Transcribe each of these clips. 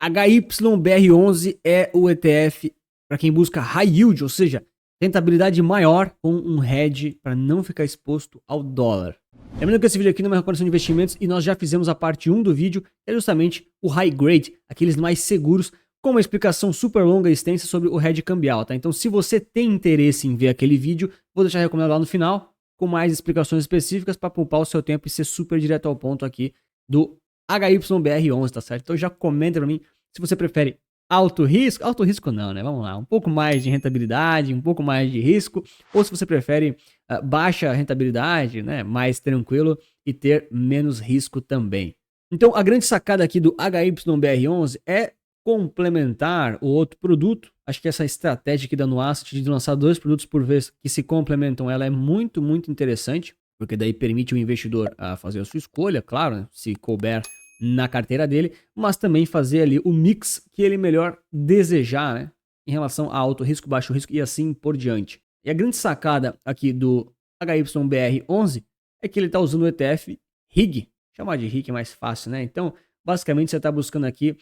HYBR11 é o ETF para quem busca high yield, ou seja, rentabilidade maior com um hedge para não ficar exposto ao dólar. Lembrando que esse vídeo aqui não é uma recomendação de investimentos e nós já fizemos a parte 1 do vídeo, que é justamente o high grade, aqueles mais seguros, com uma explicação super longa e extensa sobre o hedge cambial, tá? Então se você tem interesse em ver aquele vídeo, vou deixar recomendado lá no final, com mais explicações específicas para poupar o seu tempo e ser super direto ao ponto aqui do HYBR11, tá certo? Então já comenta para mim se você prefere alto risco não, né? Vamos lá, um pouco mais de rentabilidade, um pouco mais de risco, ou se você prefere baixa rentabilidade, né? Mais tranquilo e ter menos risco também. Então a grande sacada aqui do HYBR11 é complementar o outro produto. Acho que essa estratégia aqui da Nuasset de lançar 2 produtos por vez que se complementam, ela é muito, muito interessante, porque daí permite o investidor fazer a sua escolha, claro, né? Se couber na carteira dele, mas também fazer ali o mix que ele melhor desejar, né? Em relação a alto risco, baixo risco e assim por diante. E a grande sacada aqui do HYBR11 é que ele está usando o ETF RIG. Chamar de RIG é mais fácil, né? Então, basicamente, você está buscando aqui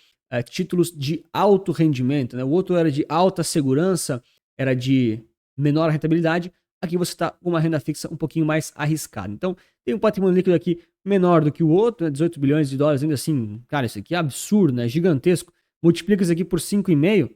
títulos de alto rendimento, né? O outro era de alta segurança, era de menor rentabilidade. Aqui você está com uma renda fixa um pouquinho mais arriscada. Então, tem um patrimônio líquido aqui menor do que o outro, né? 18 bilhões de dólares, ainda assim, cara, isso aqui é absurdo, né? Gigantesco. Multiplica isso aqui por 5,5,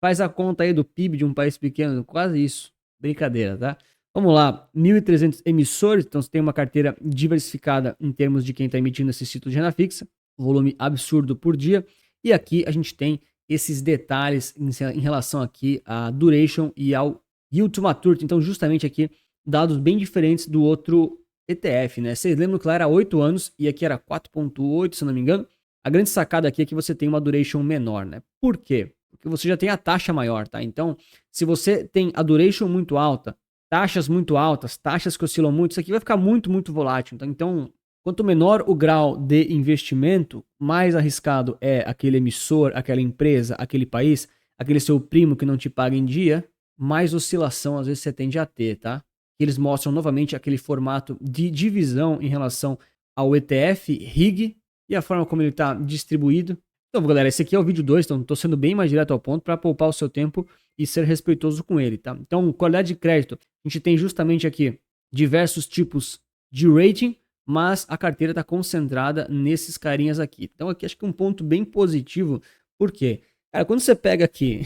faz a conta aí do PIB de um país pequeno, quase isso. Brincadeira, tá? Vamos lá, 1.300 emissores, então você tem uma carteira diversificada em termos de quem está emitindo esse título de renda fixa, volume absurdo por dia, e aqui a gente tem esses detalhes em relação aqui à duration e ao yield to maturity, então justamente aqui dados bem diferentes do outro ETF, né? Vocês lembram que lá era 8 anos e aqui era 4,8, se não me engano. A grande sacada aqui é que você tem uma duration menor, né? Por quê? Porque você já tem a taxa maior, tá? Então, se você tem a duration muito alta, taxas muito altas, taxas que oscilam muito, isso aqui vai ficar muito, muito volátil. Então, quanto menor o grau de investimento, mais arriscado é aquele emissor, aquela empresa, aquele país, aquele seu primo que não te paga em dia, mais oscilação às vezes você tende a ter, tá? Eles mostram novamente aquele formato de divisão em relação ao ETF RIG e a forma como ele está distribuído. Então, galera, esse aqui é o vídeo 2, então estou sendo bem mais direto ao ponto para poupar o seu tempo e ser respeitoso com ele, tá? Então, qualidade de crédito, a gente tem justamente aqui diversos tipos de rating, mas a carteira está concentrada nesses carinhas aqui. Então, aqui acho que um ponto bem positivo, por quê? Cara, quando você pega aqui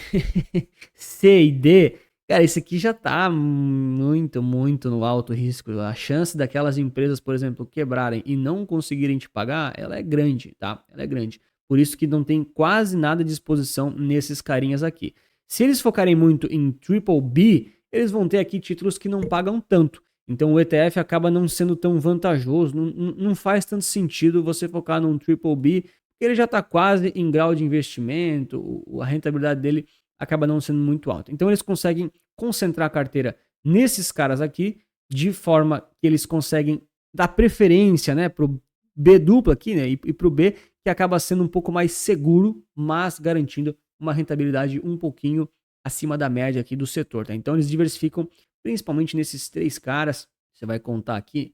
C e D, cara, esse aqui já tá muito, muito no alto risco. A chance daquelas empresas, por exemplo, quebrarem e não conseguirem te pagar, ela é grande, tá? Ela é grande. Por isso que não tem quase nada de exposição nesses carinhas aqui. Se eles focarem muito em triple B, eles vão ter aqui títulos que não pagam tanto. Então o ETF acaba não sendo tão vantajoso, não faz tanto sentido você focar num triple B, porque ele já está quase em grau de investimento, a rentabilidade dele acaba não sendo muito alta. Então eles conseguem concentrar a carteira nesses caras aqui, de forma que eles conseguem dar preferência, né, para o B duplo aqui, né, e para o B, que acaba sendo um pouco mais seguro, mas garantindo uma rentabilidade um pouquinho acima da média aqui do setor, tá? Então eles diversificam principalmente nesses 3 caras, você vai contar aqui,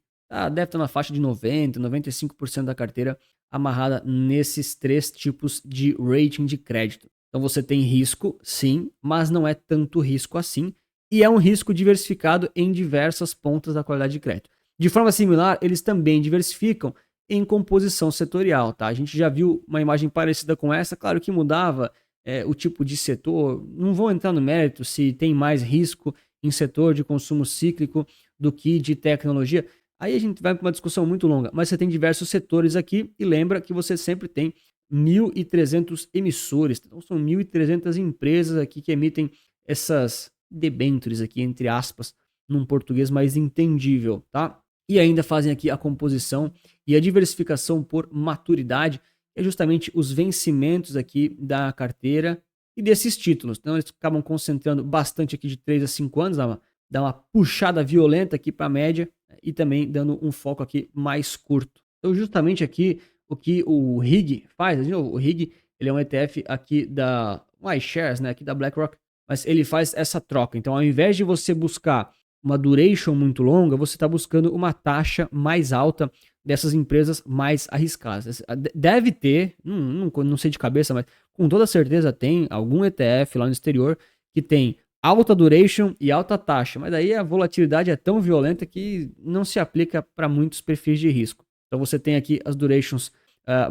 deve estar na faixa de 90, 95% da carteira amarrada nesses 3 tipos de rating de crédito. Então você tem risco, sim, mas não é tanto risco assim, e é um risco diversificado em diversas pontas da qualidade de crédito. De forma similar, eles também diversificam em composição setorial, tá? A gente já viu uma imagem parecida com essa, claro que mudava o tipo de setor, não vou entrar no mérito se tem mais risco em setor de consumo cíclico do que de tecnologia, aí a gente vai para uma discussão muito longa, mas você tem diversos setores aqui e lembra que você sempre tem 1.300 emissores, então são 1.300 empresas aqui que emitem essas debêntures aqui, entre aspas, num português mais entendível, tá? E ainda fazem aqui a composição e a diversificação por maturidade, que é justamente os vencimentos aqui da carteira e desses títulos. Então eles acabam concentrando bastante aqui de 3 a 5 anos, dá uma puxada violenta aqui para a média e também dando um foco aqui mais curto. Então justamente aqui o que o RIG faz, de novo, o RIG ele é um ETF aqui da iShares, né, aqui da BlackRock, mas ele faz essa troca. Então ao invés de você buscar uma duration muito longa, você está buscando uma taxa mais alta dessas empresas mais arriscadas. Deve ter, não sei de cabeça, mas com toda certeza tem algum ETF lá no exterior que tem alta duration e alta taxa, mas daí a volatilidade é tão violenta que não se aplica para muitos perfis de risco. Então você tem aqui as durations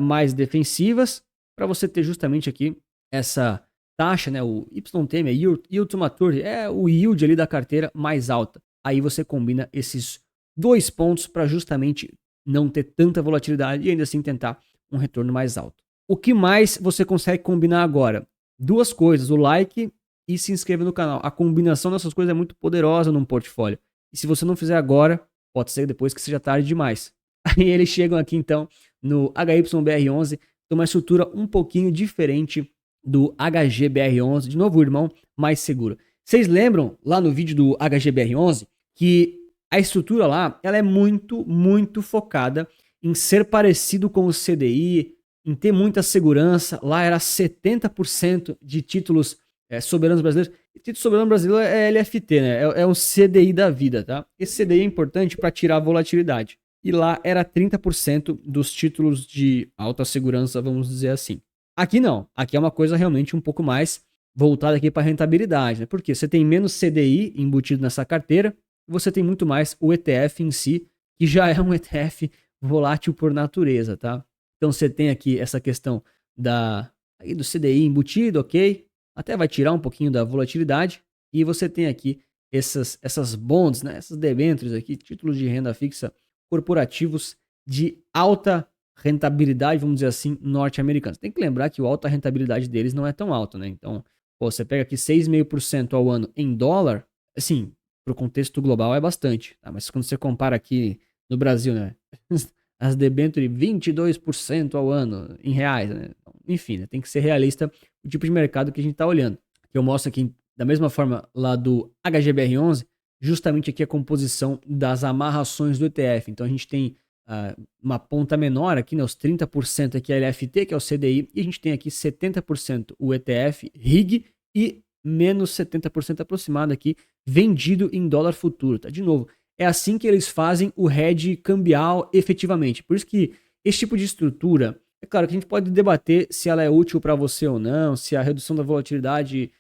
mais defensivas, para você ter justamente aqui essa taxa, né, o YTM, é Yield to Maturity, é o yield ali da carteira mais alta. Aí você combina esses dois pontos para justamente não ter tanta volatilidade e ainda assim tentar um retorno mais alto. O que mais você consegue combinar agora? Duas coisas, o like e se inscrever no canal. A combinação dessas coisas é muito poderosa num portfólio. E se você não fizer agora, pode ser depois que seja tarde demais. Aí eles chegam aqui então no HYBR11, tem uma estrutura um pouquinho diferente do HGBR11, de novo o irmão mais seguro. Vocês lembram lá no vídeo do HGBR11 que a estrutura lá ela é muito focada em ser parecido com o CDI, em ter muita segurança. Lá era 70% de títulos soberanos brasileiros. E título soberano brasileiro é LFT, né? É um CDI da vida, tá? Esse CDI é importante para tirar a volatilidade. E lá era 30% dos títulos de alta segurança, vamos dizer assim. Aqui não. Aqui é uma coisa realmente um pouco mais voltada aqui para rentabilidade, né? Porque você tem menos CDI embutido nessa carteira, e você tem muito mais o ETF em si, que já é um ETF volátil por natureza, tá? Então você tem aqui essa questão do CDI embutido, ok? Até vai tirar um pouquinho da volatilidade. E você tem aqui essas bonds, né? Essas debêntures aqui, títulos de renda fixa corporativos de alta rentabilidade, vamos dizer assim, norte-americanos. Tem que lembrar que a alta rentabilidade deles não é tão alta, né? Então, você pega aqui 6,5% ao ano em dólar, assim, para o contexto global é bastante, tá? Mas quando você compara aqui no Brasil, né? As debêntures 22% ao ano em reais, né? Enfim, né? Tem que ser realista o tipo de mercado que a gente está olhando. Que eu mostro aqui da mesma forma lá do HGBR11, justamente aqui a composição das amarrações do ETF. Então a gente tem uma ponta menor aqui, né, os 30% aqui é LFT, que é o CDI, e a gente tem aqui 70% o ETF RIG e menos 70% aproximado aqui vendido em dólar futuro. Tá? De novo, é assim que eles fazem o hedge cambial efetivamente. Por isso que esse tipo de estrutura, é claro que a gente pode debater se ela é útil para você ou não, se a redução da volatilidade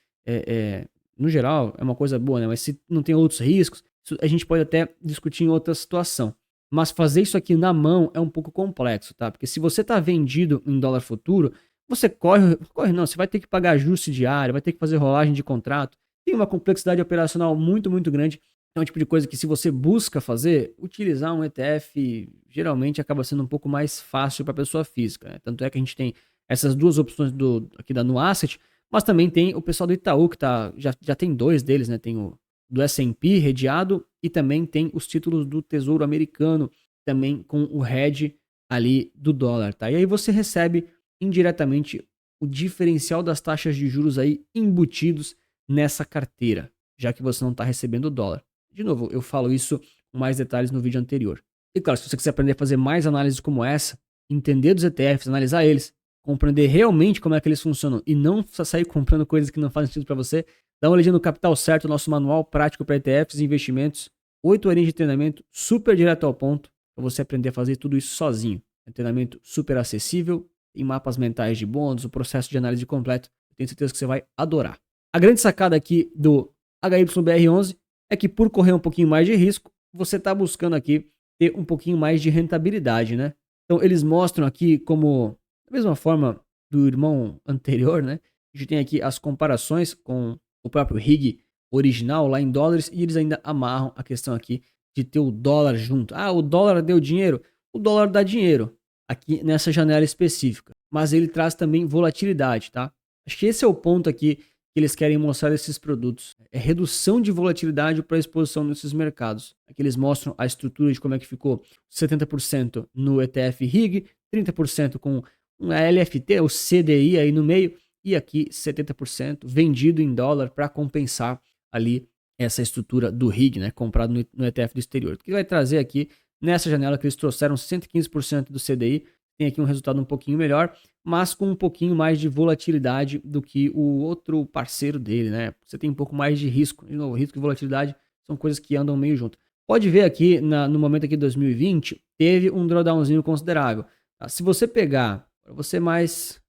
no geral, é uma coisa boa, né? Mas se não tem outros riscos, a gente pode até discutir em outra situação. Mas fazer isso aqui na mão é um pouco complexo, tá? Porque se você está vendido em dólar futuro, você corre não, você vai ter que pagar ajuste diário, vai ter que fazer rolagem de contrato. Tem uma complexidade operacional muito grande. É um tipo de coisa que se você busca fazer, utilizar um ETF geralmente acaba sendo um pouco mais fácil para a pessoa física, né? Tanto é que a gente tem essas duas opções aqui da Nuasset, mas também tem o pessoal do Itaú, que já tem dois deles, né? Tem o do S&P redeado e também tem os títulos do Tesouro Americano, também com o hedge ali do dólar, tá? E aí você recebe indiretamente o diferencial das taxas de juros aí embutidos nessa carteira, já que você não está recebendo o dólar. De novo, eu falo isso com mais detalhes no vídeo anterior. E claro, se você quiser aprender a fazer mais análises como essa, entender dos ETFs, analisar eles, compreender realmente como é que eles funcionam e não sair comprando coisas que não fazem sentido para você, dá uma olhadinha no Capital Certo, nosso manual prático para ETFs e investimentos, 8 horinhas de treinamento, super direto ao ponto, para você aprender a fazer tudo isso sozinho. É um treinamento super acessível, tem mapas mentais de bônus, o processo de análise completo, eu tenho certeza que você vai adorar. A grande sacada aqui do HYBR11 é que por correr um pouquinho mais de risco, você está buscando aqui ter um pouquinho mais de rentabilidade, né? Então eles mostram aqui como, da mesma forma do irmão anterior, né? A gente tem aqui as comparações com o próprio RIG original lá em dólares e eles ainda amarram a questão aqui de ter o dólar junto. Ah, o dólar deu dinheiro? O dólar dá dinheiro aqui nessa janela específica, mas ele traz também volatilidade, tá? Acho que esse é o ponto aqui que eles querem mostrar desses produtos. É redução de volatilidade para exposição nesses mercados. Aqui eles mostram a estrutura de como é que ficou 70% no ETF RIG, 30% com um LFT, o CDI aí no meio, e aqui 70% vendido em dólar para compensar ali essa estrutura do RIG, né, comprado no ETF do exterior. O que vai trazer aqui nessa janela que eles trouxeram 115% do CDI, tem aqui um resultado um pouquinho melhor, mas com um pouquinho mais de volatilidade do que o outro parceiro dele, né? Você tem um pouco mais de risco. De novo, risco e volatilidade são coisas que andam meio junto. pode ver aqui no momento aqui de 2020, teve um drawdownzinho considerável. Tá? Se você pegar, para você mais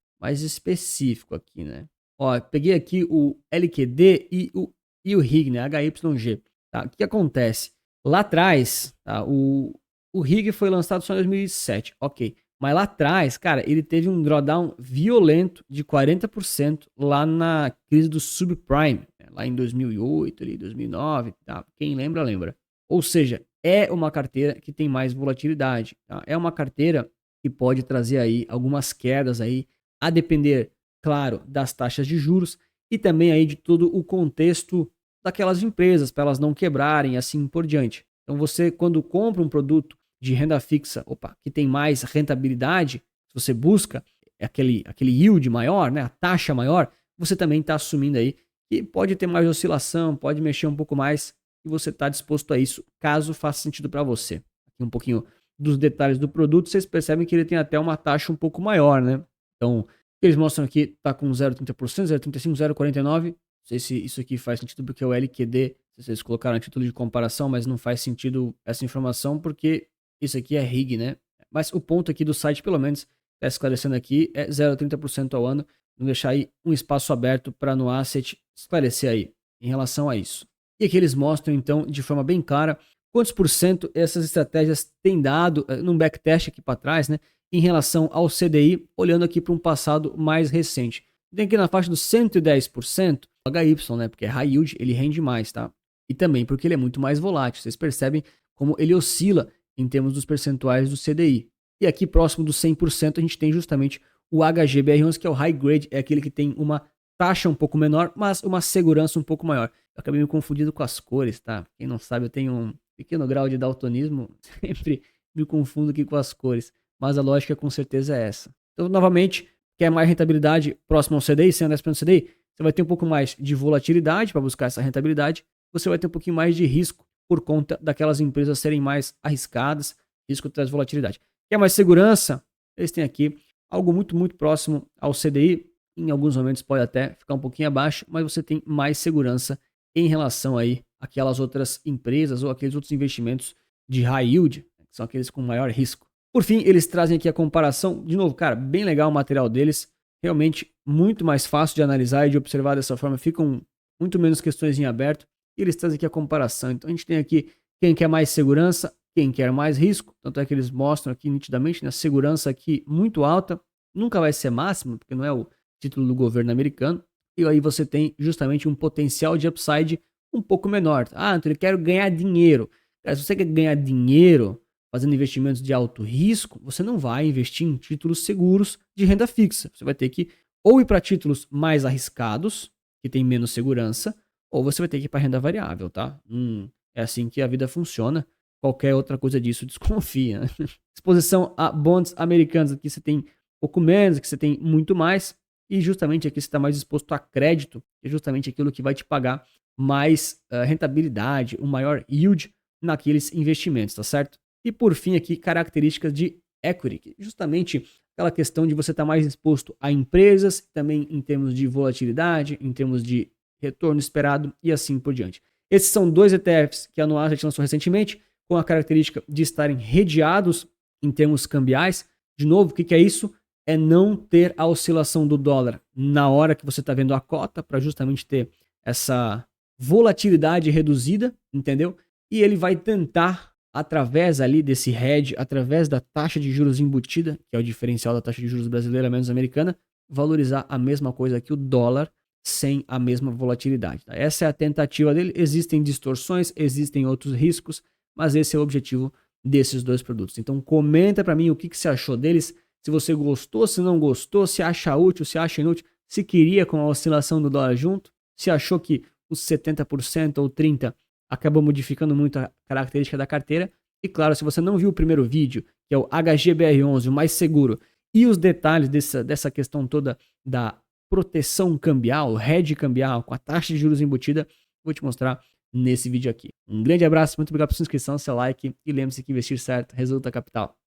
específico aqui, né? Ó, peguei aqui o LQD e o RIG, né? HYG. Tá? O que acontece? Lá atrás, tá? O RIG foi lançado só em 2007, ok. Mas lá atrás, cara, ele teve um drawdown violento de 40% lá na crise do subprime, né? Lá em 2008, ali, 2009, tá? Quem lembra, lembra. Ou seja, é uma carteira que tem mais volatilidade, tá? É uma carteira que pode trazer aí algumas quedas aí, a depender, claro, das taxas de juros e também aí de todo o contexto daquelas empresas, para elas não quebrarem, assim por diante. Então você, quando compra um produto de renda fixa, que tem mais rentabilidade, se você busca aquele yield maior, né, a taxa maior, você também está assumindo aí que pode ter mais oscilação, pode mexer um pouco mais, e você está disposto a isso, caso faça sentido para você. Aqui um pouquinho dos detalhes do produto, vocês percebem que ele tem até uma taxa um pouco maior, né? Então, eles mostram aqui, está com 0,30%, 0,35%, 0,49%. Não sei se isso aqui faz sentido porque o LQD, vocês colocaram a título de comparação, mas não faz sentido essa informação porque isso aqui é RIG, né? Mas o ponto aqui do site, pelo menos, está esclarecendo aqui, é 0,30% ao ano. Vamos deixar aí um espaço aberto para no asset esclarecer aí em relação a isso. E aqui eles mostram, então, de forma bem clara, quantos por cento essas estratégias têm dado, num backtest aqui para trás, né? Em relação ao CDI, olhando aqui para um passado mais recente. Tem aqui na faixa dos 110%, o HY, né? Porque é high yield, ele rende mais, tá? E também porque ele é muito mais volátil. Vocês percebem como ele oscila em termos dos percentuais do CDI. E aqui próximo dos 100% a gente tem justamente o HGBR11, que é o high grade, é aquele que tem uma taxa um pouco menor, mas uma segurança um pouco maior. Eu acabei me confundindo com as cores, tá? Quem não sabe, eu tenho um pequeno grau de daltonismo, sempre me confundo aqui com as cores, mas a lógica com certeza é essa. Então, novamente, quer mais rentabilidade próximo ao CDI, 110% do CDI, você vai ter um pouco mais de volatilidade para buscar essa rentabilidade, você vai ter um pouquinho mais de risco por conta daquelas empresas serem mais arriscadas, risco traz volatilidade. Quer mais segurança? Eles têm aqui algo muito, muito próximo ao CDI, em alguns momentos pode até ficar um pouquinho abaixo, mas você tem mais segurança em relação aí àquelas outras empresas ou aqueles outros investimentos de high yield, que são aqueles com maior risco. Por fim, eles trazem aqui a comparação, de novo, cara, bem legal o material deles, realmente muito mais fácil de analisar e de observar dessa forma, ficam muito menos questões em aberto, e eles trazem aqui a comparação. Então a gente tem aqui quem quer mais segurança, quem quer mais risco, tanto é que eles mostram aqui nitidamente, né, a segurança aqui muito alta, nunca vai ser máxima, porque não é o título do governo americano, e aí você tem justamente um potencial de upside um pouco menor. Ah, Antônio, eu quero ganhar dinheiro. Cara, se você quer ganhar dinheiro fazendo investimentos de alto risco, você não vai investir em títulos seguros de renda fixa. Você vai ter que ou ir para títulos mais arriscados, que tem menos segurança, ou você vai ter que ir para renda variável, tá? É assim que a vida funciona. Qualquer outra coisa disso, desconfia. Né? Exposição a bonds americanos, aqui você tem pouco menos, aqui você tem muito mais. E justamente aqui você está mais exposto a crédito, que é justamente aquilo que vai te pagar mais rentabilidade, um maior yield naqueles investimentos, tá certo? E por fim aqui, características de equity, que justamente aquela questão de você estar mais exposto a empresas, também em termos de volatilidade, em termos de retorno esperado e assim por diante. Esses são dois ETFs que a Nuasset lançou recentemente, com a característica de estarem redeados em termos cambiais. De novo, o que é isso? É não ter a oscilação do dólar na hora que você está vendo a cota, para justamente ter essa volatilidade reduzida, entendeu? E ele vai tentar, através ali desse hedge, através da taxa de juros embutida, que é o diferencial da taxa de juros brasileira menos americana, valorizar a mesma coisa que o dólar, sem a mesma volatilidade. Tá? Essa é a tentativa dele. Existem distorções, existem outros riscos, mas esse é o objetivo desses dois produtos. Então comenta para mim o que você achou deles, se você gostou, se não gostou, se acha útil, se acha inútil, se queria com a oscilação do dólar junto, se achou que os 70% ou 30% acabou modificando muito a característica da carteira. E claro, se você não viu o primeiro vídeo, que é o HGBR11, o mais seguro, e os detalhes dessa questão toda da proteção cambial, hedge cambial, com a taxa de juros embutida, vou te mostrar nesse vídeo aqui. Um grande abraço, muito obrigado pela sua inscrição, seu like, e lembre-se que investir certo resulta capital.